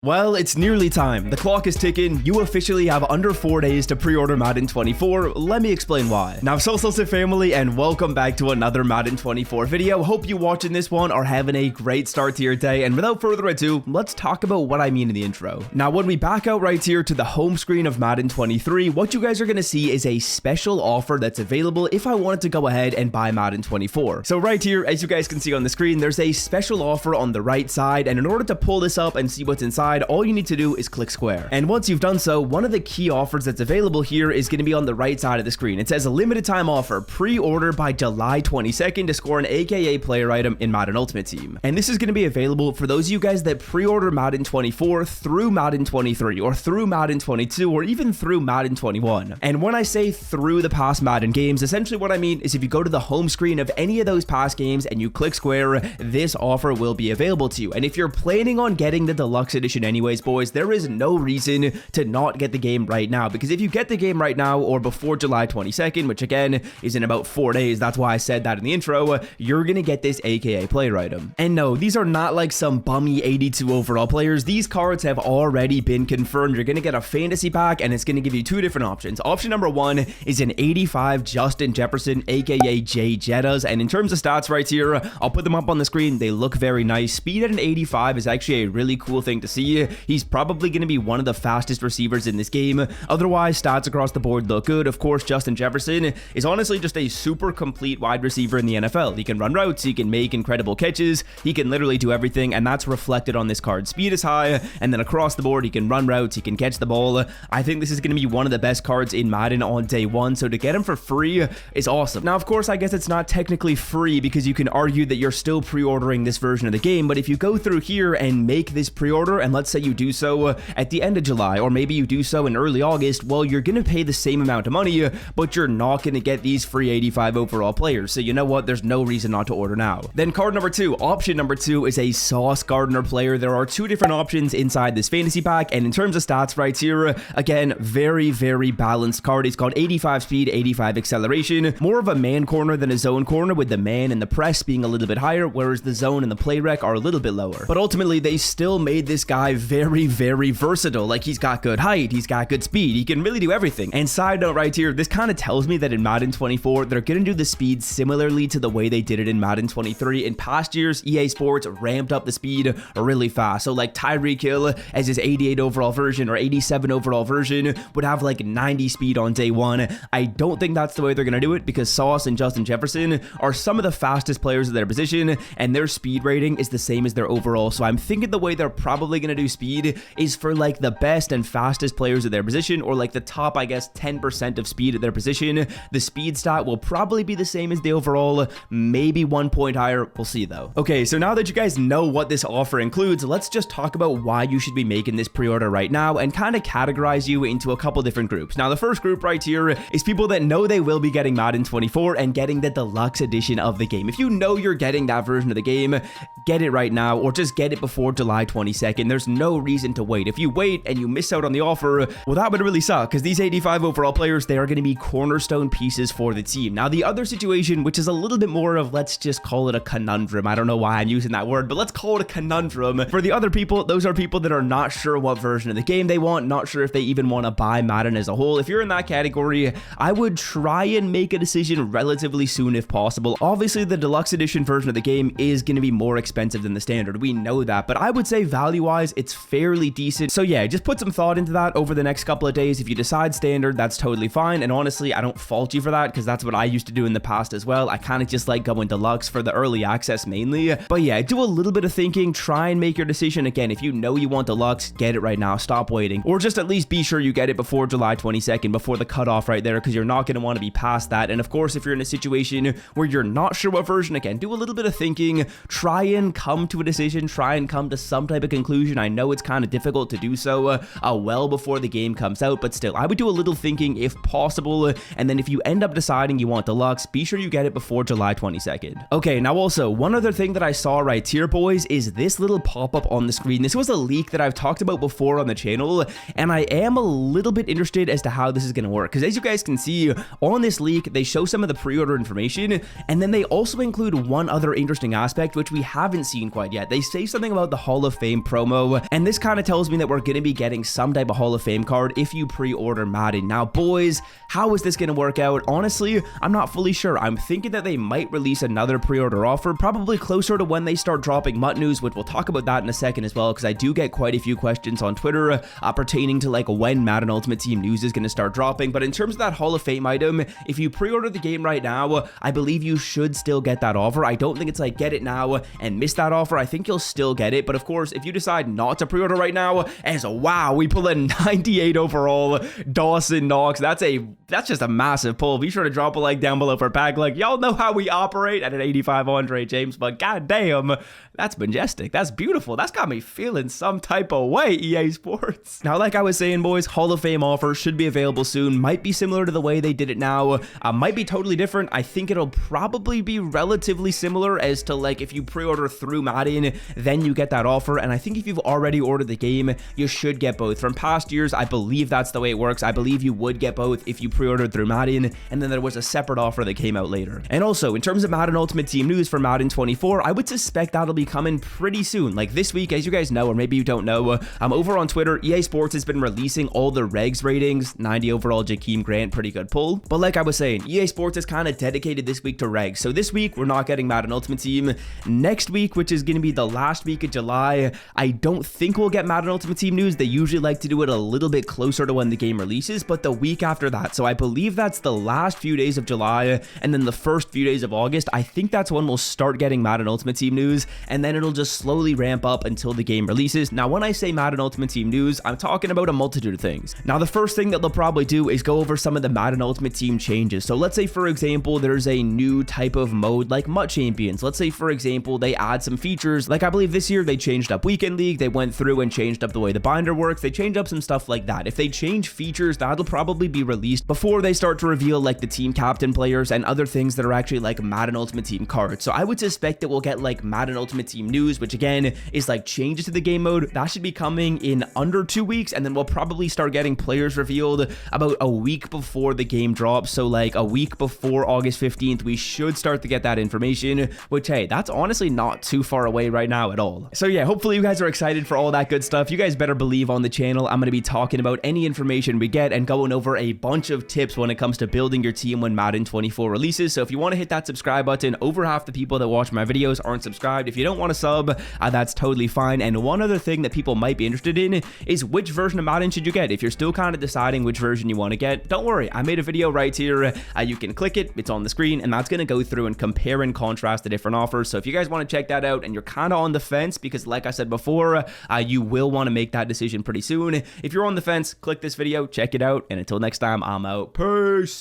Well, it's nearly time. The clock is ticking. You officially have under 4 days to pre-order Madden 24. Let me explain why. Now, Salsa family, and welcome back to another Madden 24 video. Hope you watching this one are having a great start to your day. And without further ado, let's talk about what I mean in the intro. Now, when we back out right here to the home screen of Madden 23, what you guys are going to see is a special offer that's available if I wanted to go ahead and buy Madden 24. So right here, as you guys can see on the screen, there's a special offer on the right side. And in order to pull this up and see what's inside, all you need to do is click square. And once you've done so, one of the key offers that's available here is going to be on the right side of the screen. It says a limited time offer, pre-order by July 22nd to score an AKA player item in Madden Ultimate Team. And this is going to be available for those of you guys that pre-order Madden 24 through Madden 23 or through Madden 22 or even through Madden 21. And when I say through the past Madden games, essentially what I mean is if you go to the home screen of any of those past games and you click square, this offer will be available to you. And if you're planning on getting the deluxe edition anyways, boys, there is no reason to not get the game right now, because if you get the game right now or before July 22nd, which again is in about 4 days, that's why I said that in the intro, you're gonna get this AKA player item. And no, these are not like some bummy 82 overall players. These cards have already been confirmed. You're gonna get a fantasy pack and it's gonna give you two different options. Option number one is an 85 Justin Jefferson, AKA Jay Jettas, and in terms of stats right here, I'll put them up on the screen. They look very nice. Speed at an 85 is actually a really cool thing to see. He's probably going to be one of the fastest receivers in this game. Otherwise, stats across the board look good. Of course, Justin Jefferson is honestly just a super complete wide receiver in the NFL. He can run routes, he can make incredible catches, he can literally do everything, and that's reflected on this card. Speed is high, and then across the board, he can run routes, he can catch the ball. I think this is going to be one of the best cards in Madden on day one, so to get him for free is awesome. Now, of course, I guess it's not technically free because you can argue that you're still pre-ordering this version of the game, but if you go through here and make this pre-order, and let's say you do so at the end of July, or maybe you do so in early August, well, you're going to pay the same amount of money, but you're not going to get these free 85 overall players. So you know what? There's no reason not to order now. Then card number two, option number two is a Sauce Gardner player. There are two different options inside this fantasy pack, and in terms of stats right here, again, very, very balanced card. He's got 85 speed, 85 acceleration, more of a man corner than a zone corner, with the man and the press being a little bit higher, whereas the zone and the play rec are a little bit lower. But ultimately, they still made this guy very, very versatile. Like, he's got good height, he's got good speed, he can really do everything. And side note right here, this kind of tells me that in Madden 24, they're gonna do the speed similarly to the way they did it in Madden 23. In past years, EA Sports ramped up the speed really fast. So like Tyreek Hill as his 88 overall version or 87 overall version would have like 90 speed on day one. I don't think that's the way they're gonna do it, because Sauce and Justin Jefferson are some of the fastest players of their position, and their speed rating is the same as their overall. So I'm thinking the way they're probably gonna do speed is for like the best and fastest players of their position, or like the top, I guess, 10% of speed at their position. The speed stat will probably be the same as the overall, maybe 1 point higher. We'll see though. Okay, so now that you guys know what this offer includes, let's just talk about why you should be making this pre-order right now and kind of categorize you into a couple different groups. Now, the first group right here is people that know they will be getting Madden 24 and getting the deluxe edition of the game. If you know you're getting that version of the game, get it right now, or just get it before July 22nd. There's no reason to wait. If you wait and you miss out on the offer, well, that would really suck, because these 85 overall players, they are going to be cornerstone pieces for the team. Now, the other situation, which is a little bit more of, let's just call it a conundrum. I don't know why I'm using that word, but let's call it a conundrum. For the other people, those are people that are not sure what version of the game they want, not sure if they even want to buy Madden as a whole. If you're in that category, I would try and make a decision relatively soon if possible. Obviously, the deluxe edition version of the game is going to be more expensive than the standard. We know that, but I would say value-wise, it's fairly decent. So yeah, just put some thought into that over the next couple of days. If you decide standard, that's totally fine. And honestly, I don't fault you for that, because that's what I used to do in the past as well. I kind of just like going deluxe for the early access mainly. But yeah, do a little bit of thinking, try and make your decision. Again, if you know you want deluxe, get it right now, stop waiting, or just at least be sure you get it before July 22nd, before the cutoff right there, because you're not going to want to be past that. And of course, if you're in a situation where you're not sure what version, again, do a little bit of thinking, try and come to a decision, try and come to some type of conclusion. I know it's kind of difficult to do so well before the game comes out, but still, I would do a little thinking if possible. And then if you end up deciding you want deluxe, be sure you get it before July 22nd. Okay, now also, one other thing that I saw right here, boys, is this little pop-up on the screen. This was a leak that I've talked about before on the channel, and I am a little bit interested as to how this is going to work, because as you guys can see on this leak, they show some of the pre-order information, and then they also include one other interesting aspect, which we haven't seen quite yet. They say something about the Hall of Fame promo now, and this kind of tells me that we're going to be getting some type of Hall of Fame card if you pre-order Madden. Now, boys, how is this going to work out? Honestly, I'm not fully sure. I'm thinking that they might release another pre-order offer, probably closer to when they start dropping MUT news, which we'll talk about that in a second as well, because I do get quite a few questions on Twitter pertaining to like when Madden Ultimate Team news is going to start dropping. But in terms of that Hall of Fame item, if you pre-order the game right now, I believe you should still get that offer. I don't think it's like get it now and miss that offer. I think you'll still get it. But of course, if you decide not to pre-order right now, as wow, we pull a 98 overall Dawson Knox, that's just a massive pull. Be sure to drop a like down below for pack. Like, y'all know how we operate at an 85 Andre James, but goddamn, that's majestic. That's beautiful. That's got me feeling some type of way, EA Sports. Now, like I was saying, boys, Hall of Fame offer should be available soon. Might be similar to the way they did it now. Might be totally different. I think it'll probably be relatively similar as to like if you pre-order through Madden, then you get that offer. And I think if you've already ordered the game, you should get both. From past years, I believe that's the way it works. I believe you would get both if you pre-ordered through Madden, and then there was a separate offer that came out later. And also, in terms of Madden Ultimate Team news for Madden 24, I would suspect that'll be coming pretty soon. Like this week, as you guys know, or maybe you don't know, over on Twitter, EA Sports has been releasing all the regs ratings. 90 overall Jakeem Grant, pretty good pull. But like I was saying, EA Sports is kind of dedicated this week to regs. So this week, we're not getting Madden Ultimate Team. Next week, which is going to be the last week of July, I don't think we'll get Madden Ultimate Team news. They usually like to do it a little bit closer to when the game releases, but the week after that. So I believe that's the last few days of July and then the first few days of August. I think that's when we'll start getting Madden Ultimate Team news, and then it'll just slowly ramp up until the game releases. Now, when I say Madden Ultimate Team news, I'm talking about a multitude of things. Now, the first thing that they'll probably do is go over some of the Madden Ultimate Team changes. So let's say, for example, there's a new type of mode like MUT Champions. Let's say, for example, they add some features. Like I believe this year they changed up Weekend League. They went through and changed up the way the binder works. They changed up some stuff like that. If they change features, that'll probably be released before they start to reveal like the team captain players and other things that are actually like Madden Ultimate Team cards. So I would suspect that we'll get like Madden Ultimate Team news, which again is like changes to the game mode. That should be coming in under 2 weeks, and then we'll probably start getting players revealed about a week before the game drops. So like a week before August 15th, we should start to get that information, which hey, that's honestly not too far away right now at all. So yeah, hopefully you guys are excited for all that good stuff. You guys better believe on the channel, I'm going to be talking about any information we get and going over a bunch of tips when it comes to building your team when Madden 24 releases. So if you want to hit that subscribe button, over half the people that watch my videos aren't subscribed. If you don't want to sub, that's totally fine. And one other thing that people might be interested in is which version of Madden should you get. If you're still kind of deciding which version you want to get, don't worry, I made a video right here. You can click it, it's on the screen, and that's going to go through and compare and contrast the different offers. So if you guys want to check that out and you're kind of on the fence, because like I said before, you will want to make that decision pretty soon. If you're on the fence, click this video, check it out, and until next time, I'm out. Peace.